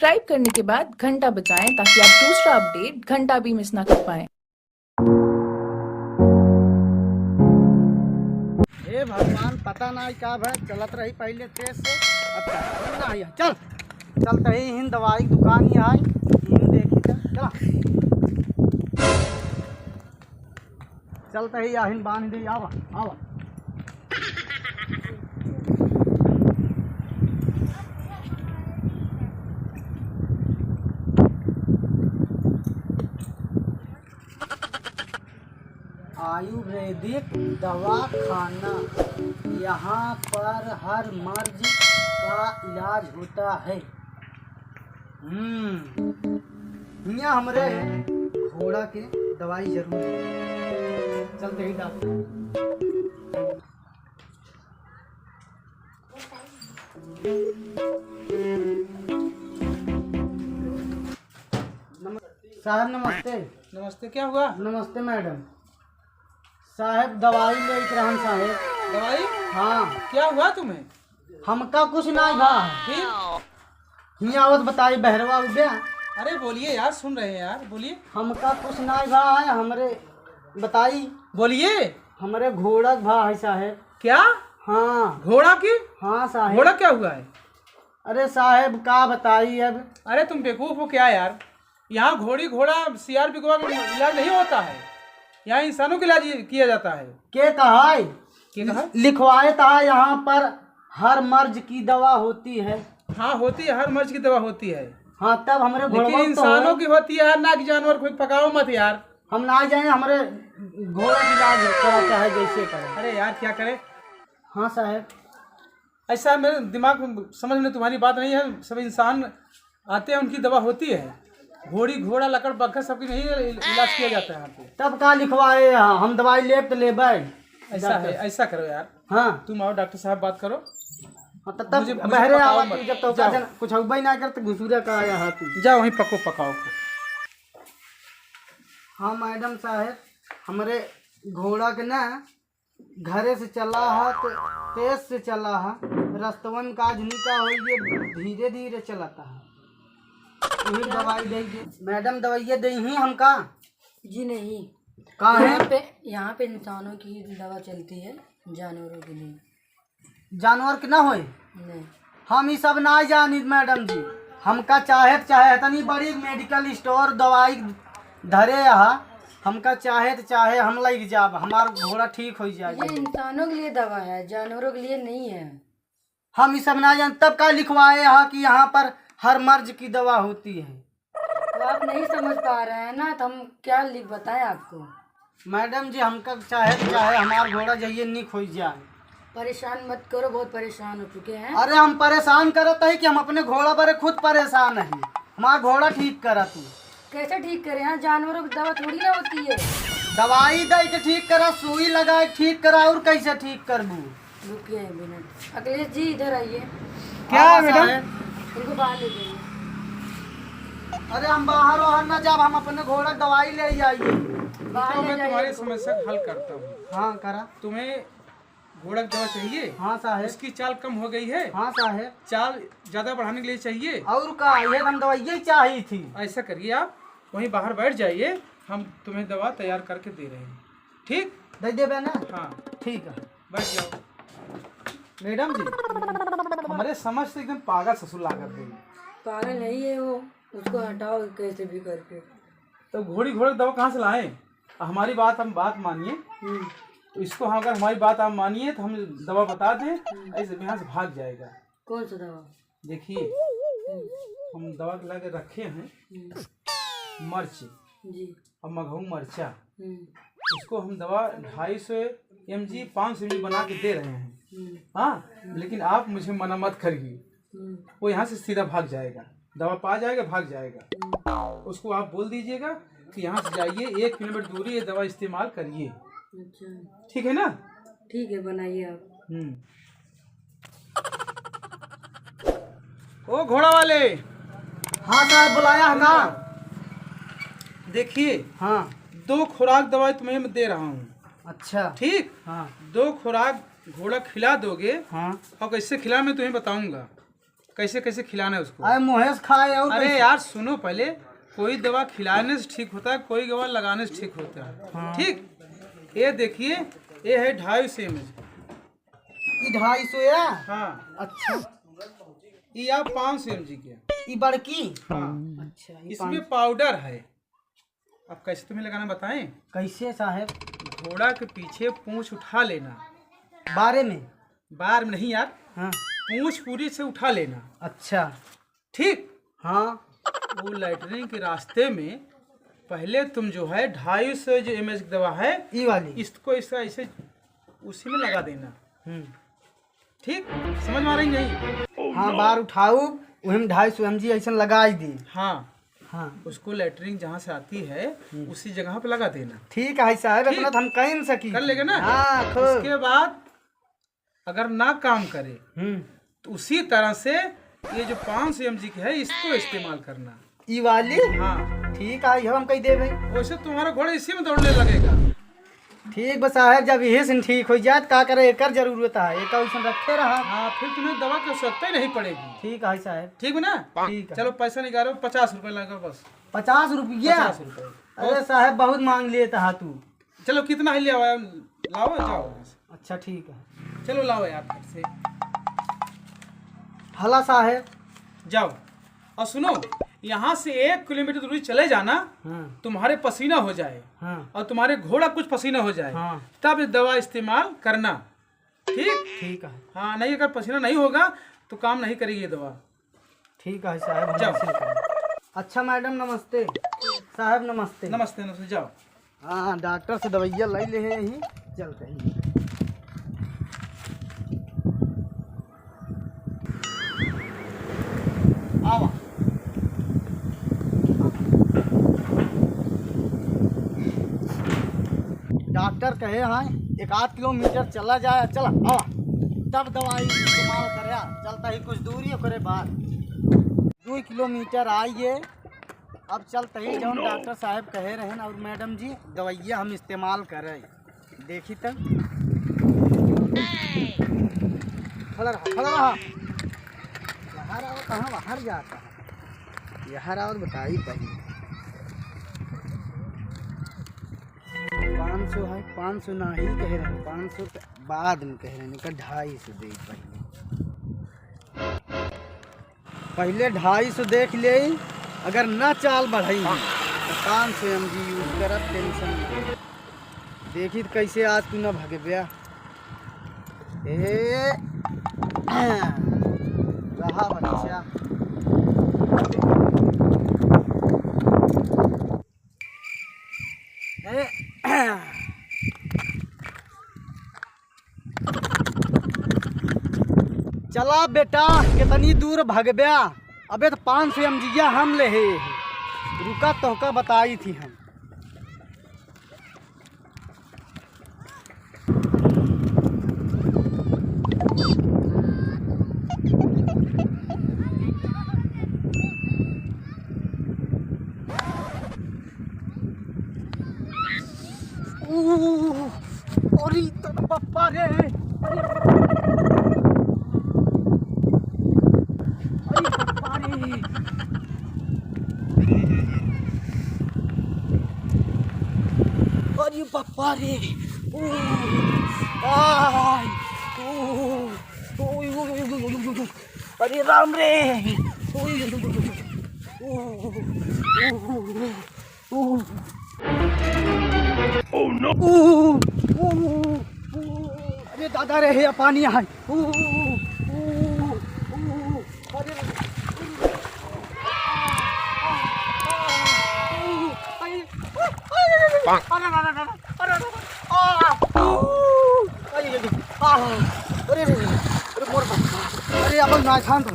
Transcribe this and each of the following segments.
Subscribe करने के बाद घंटा बजाएं ताकि आप दूसरा अपडेट घंटा भी मिस ना कर पाएं। हे भगवान, पता नहीं का है चलत रही पहले तेज से अब ना आई। चल चलते ही हिंद दवाई दुकान ही आई हिंद देखी चल चलते ही हिंद बांध दे। आवा आवा आयुर्वेदिक दवा खाना, यहाँ पर हर मर्ज का इलाज होता है। यहाँ हमरे घोड़ा के दवाई जरूर चलते ही डॉक्टर। साहब नमस्ते। नमस्ते। क्या हुआ? नमस्ते मैडम साहब, दवाई ले रहन साहब। दवाई? हाँ। क्या हुआ तुम्हें? हमका कुछ नहीं भा। फिर हियाँ आवत बताई बहरवा हो गया। अरे बोलिए यार, सुन रहे हैं यार, बोलिए। हमका कुछ नहीं भा है हमरे बताई। बोलिए। हमरे घोड़ा भा है साहब। क्या? हाँ। घोड़ा की? हाँ साहब। घोड़ा क्या हुआ है? अरे साहब का बताई अब। अरे तुम बेवकूफ हो क्या यार? यहाँ घोड़ा सीआरपी का इलाज नहीं होता है, यहाँ इंसानों का इलाज किया जाता है। के कहा है? क्या कहा? लिखवाए था यहाँ पर हर मर्ज की दवा होती है। हाँ होती है, हर मर्ज की दवा होती है। हाँ तब हमारे लेकिन इंसानों की होती है, ना कि जानवर को पकाओ मत यार। हम ना जाए हमारे घोड़ा की इलाज करा चाहे जैसे करे। अरे यार क्या करे? हाँ साहब। ऐसा मेरे दिमाग में समझ में तुम्हारी बात नहीं है। सब इंसान आते हैं, उनकी दवा होती है। घोड़ा लकड़ बखर सबकी नहीं इलाज किया जाता है यहाँ पे। तब का लिखवाए हम दवाई ले तो ले बैठ। ऐसा है, ऐसा करो यार। हाँ तुम आओ, डॉक्टर साहब बात करो। हाँ तब मुझे बहरे पकाओ आवा मत। जब तो जाओ। कुछ हुआ ही ना करते घुसूरे का आया हाथ। जाओ वहीं पकाओ। हाँ मैडम साहब, हमारे घोड़ा के ना घरे से चला है तो तेज से चला है, रस्तवन का झुनिका हो ये धीरे धीरे चलाता है। वही दवाई देंगे मैडम। दवाइयाँ दी ही हमका? जी नहीं। कहाँ है? यहाँ पे इंसानों की दवा चलती है, जानवरों के लिए जानवर के ना होए। नहीं। हम ये सब ना जानी मैडम जी। हमका चाहे तनी बड़ी मेडिकल स्टोर दवाई धरे यहाँ हमका चाहे हम लग जाब, हमार घोड़ा ठीक हो जाए। ये इंसानों के लिए दवा है, जानवरों के लिए नहीं है। हम ये सब ना जान तब का लिखवाए यहाँ कि यहाँ पर हर मर्ज की दवा होती है। तो आप नहीं समझ पा रहे हैं ना, तो हम क्या लिख बताएं आपको? मैडम जी हमका चाहे हमार घोड़ा जाइए निक हो जाए। परेशान मत करो, बहुत परेशान हो चुके हैं। अरे हम परेशान करत है कि हम अपने घोड़ा पर खुद परेशान है। हमारा घोड़ा ठीक करा तू। कैसे ठीक करें? यहाँ जानवरों की दवा थोड़ी ना होती है। दवाई दे के ठीक करा, सुई लगा के ठीक करा, और कैसे ठीक करबू? रुकिए एक मिनट। अखिलेश जी इधर आइए। क्या है मैडम? इनको बाहर ले जाइए। अरे हम बाहर ना जब हम अपने घोड़ा दवाई ले जाइए। बाहर तो ले मैं जाइए तुम्हारी इनको। समस्या का हल करता हूँ। हाँ करा। तुम्हें घोड़ा की दवा चाहिए? हाँ साहेब। उसकी चाल कम हो गई है, हाँ साहेब। चाल ज्यादा बढ़ाने के लिए चाहिए। और का ये हम दवाई चाहिए थी। ऐसा करिए, आप वहीं बाहर बैठ जाइए, हम तुम्हें दवा तैयार करके दे रहे हैं। ठीक? दे देबे ना? हाँ ठीक है। बैठ जाओ। मैडम जी हमारे समझ से एकदम पागल ससुर लागत गई। पागल नहीं है वो, उसको हटाओ कैसे भी करके। तो घोड़े की दवा कहाँ से लाएं? हमारी बात मानिए। तो इसको अगर हमारी बात आप मानिए तो हम दवा बता दें, ऐसे यहाँ से भाग जाएगा। कौन सा दवा? देखिए हम दवा ला के रखे हैं, मिर्च जी। और मगहू मरचा। इसको हम दवा 250 mg 500 mg बना के दे रहे हैं। हाँ, लेकिन आप मुझे मना मत करिए। वो यहाँ से सीधा भाग जाएगा, दवा पा जाएगा, भाग जाएगा। उसको आप बोल दीजिएगा कि यहाँ से जाइए, 1 किलोमीटर दूरी ये दवा इस्तेमाल करिए। अच्छा ठीक है ना? ठीक है, बनाइए आप। ओ घोड़ा वाले। हाँ साहब बुलाया है ना? देखिए हाँ 2 खुराक दवाई तुम्हें मैं दे रहा हूँ। अच्छा। ठीक? हाँ 2 खुराक घोड़ा खिला दोगे। हाँ। और कैसे खिला मैं तुम्हें बताऊंगा। कैसे कैसे खिलाना है उसको। अरे मुहेश खाए और अरे कैसे? यार सुनो पहले, कोई दवा खिलाने से ठीक होता है, कोई दवा लगाने से ठीक होता है। ठीक, ये देखिए, ये है 250 ml। ई 250 या? हाँ, अच्छा, ये आप 500 mg के। ई बड़की? हाँ, अच्छा, ई इसमें पाउडर है। अब कैसे तुम्हें लगाना बताएं? कैसे साहब? घोड़ा के पीछे पूंछ उठा लेना। बारे में? बार में नहीं यार, हाँ। पूंछ पूरी से उठा लेना। अच्छा। ठीक, हाँ। वो लैट्रिन के रास्ते में पहले तुम जो है 250 जो ml की दवा है, ई वाली? इसको ऐसा ऐसे उसी में लगा देना। ठीक, समझ में आ रही नहीं? हाँ, बार उठाऊ वही में 250 mg ऐसा लगाई दी। हाँ, हाँ, उसको लैट्रिन जहाँ से आती है उसी जगह पे लगा देना। ठीक है साहब, ठीक। इतना तो हम कह नहीं सकी। कर लेगा ना? हाँ, खूब। उसके बाद अगर ना काम करे तो उसी तरह से ये जो 500 mg की है इसको इस्तेमाल करना। ई वाली? हाँ, ठीक है, हम कह दे भाई। वैसे तुम्हारा घोड़ा इसी में दौड़ने लगेगा। ठीक बस साहब, जब यही से ठीक हो जाए का करे, एकर जरूरत है, एक ऐसा रखे रहा। हाँ, फिर तुम्हें दवा की आवश्यकता ही नहीं पड़ेगी। ठीक है साहब। ठीक है ना? ठीक है। चलो पैसा निकालो, 50 रुपए लगा बस। 50 रुपया? 50 रुपए। अरे साहब बहुत मांग लिए था तू। चलो कितना ही लिया हुआ है? लाओ, जाओ। अच्छा ठीक है, चलो लाओ यार फिर से, हला साहब। जाओ। और सुनो, यहाँ से 1 किलोमीटर दूरी चले जाना, हाँ तुम्हारे पसीना हो जाए हाँ और तुम्हारे घोड़ा कुछ पसीना हो जाए, हाँ। तब ये दवा इस्तेमाल करना। ठीक? ठीक है। हाँ, नहीं अगर पसीना नहीं होगा तो काम नहीं करेगी ये दवा। ठीक है साहब, हम जाओ। ऐसे ही करेंगे। अच्छा मैडम नमस्ते। साहब नमस्ते। नमस्ते नमस्ते, जाओ। हाँ, डॉक्टर से दवाइयाँ ले ले हैं ही चलते हैं। आवा। डॉक्टर कहे हैं 1-8 किलोमीटर चला जाए, चला आवा, तब दवाई इस्तेमाल करे। चलता ही कुछ दूरी करे बाद 2 किलोमीटर आइए। अब चलते ही जौन डॉक्टर साहब कहे रहे और मैडम जी दवाइयाँ हम इस्तेमाल करें, देखी तक खड़ा रहा, खड़ा रहा। यहाँ आओ, कहाँ बाहर जाता है? यहाँ आओ बताई पहले। 500 है, 500 ना ही कह रहे हैं, 500 बाद में कह रहे हैं, 250 दे पहले 250 देख ले। अगर न चाल बढ़ाई तो 500 mg यूज करब, टेंशन नहीं। देखी तो कैसे आज तू न भगे ब्या। रहा बच्चा। चला बेटा, कितनी दूर भगब्या? अबे तो 500 mg हम ले है। रुका तोहका बताई थी हम। अरे तो पप्पा रे, अरे पप्पा रे, अरे पप्पा रे, अरे राम रे, अरे दादा रे, है पानी है। अरे अपन ना खान तो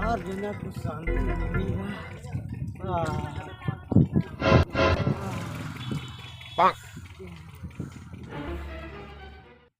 आज बिना कुछ शांति मिली है।